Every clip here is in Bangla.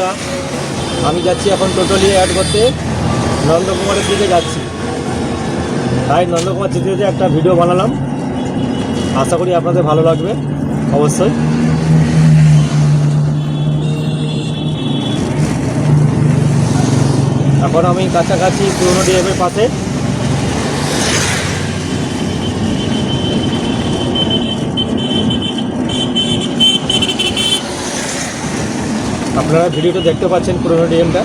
বন্ধুরা, আমি যাচ্ছি এখন টোটালি অ্যাড করতে নন্দকুমারের দিকে যাচ্ছি। তাই নন্দকুমার যেতে যেতে একটা ভিডিও বানালাম, আশা করি আপনাদের ভালো লাগবে অবশ্যই। এখন আমি কাছাকাছি পুরনো ডিএমের পাশে। আপনারা ভিডিওটা দেখতে পাচ্ছেন পুরনো ডিএমটা।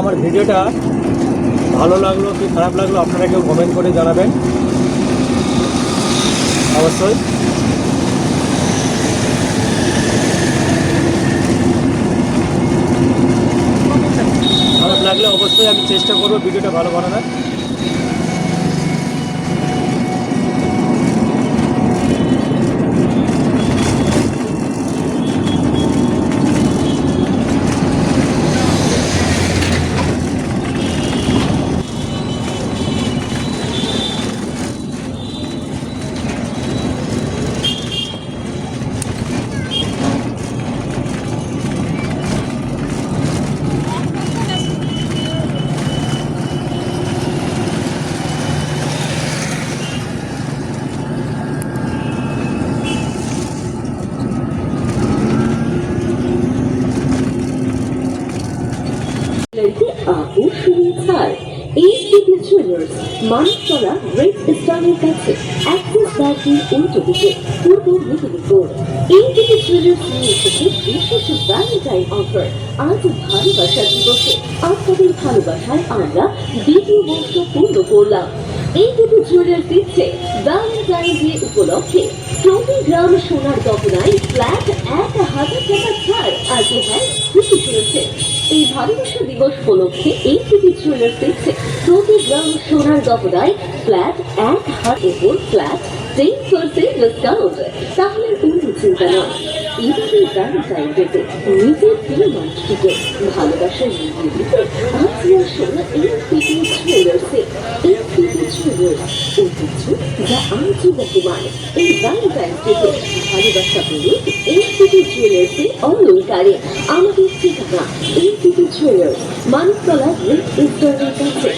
আমার ভিডিওটা ভালো লাগলো কি খারাপ লাগলো আপনারা কেউ কমেন্ট করে জানাবেন অবশ্যই। খারাপ লাগলে অবশ্যই আমি চেষ্টা করবো ভিডিওটা ভালো বানানোর। আকর্ষণীয় ছাড় এইচডিবি জুয়েলার্স, মানিকতলা রেড স্টারের কাছে, অ্যাক্সিস ব্যাংকের উল্টো দিকে, পূর্ব মেদিনীপুর। এইচডিবি জুয়েলার্স নিয়ে এসেছে বিশেষ ভ্যালেন্টাইন অফার। আজ ভালোবাসার দিবসে আপনাদের ভালোবাসায় আমরা দ্বিতীয় বর্ষ পূর্ণ করলাম। এইচডিবি জুয়েলার্স দিচ্ছে ভ্যালেন্টাইন ডে উপলক্ষে প্রতি গ্রাম সোনার গহনায় ফ্ল্যাট ১,০০০ টাকা ছাড়। আজকে হ্যাঁ, খুশি শুনেছে। এই ভালোবাসা দিবস উপলক্ষে এইচডিবি জুয়েলার্স দিচ্ছে প্রতি গ্রাম সোনার গহনায় ফ্ল্যাট ১,০০০ উপর ফ্ল্যাট 10% ডিসকাউন্ট। তাহলে কোনো চিন্তা নয়, এইভাবে ভ্যালেন্টাইন ডেতে নিজের প্রিয় মানুষটিকে ভালোবাসার মূল্য দিতে আজকে আসুন এইচডিবি জুয়েলার্সে। এইচডিবি জুয়েলার্স, ঐতিহ্য যা আন্তর্জাতিক। এই ভ্যালেন্টাইন ডেতে ভালোবাসা পেলে এইচডিবি জুয়েলার্সে অলংকারে। আমাদের ঠিকানা এইচডিবি জুয়েলার্স, মানিকতলা রেড স্টারের কাছে।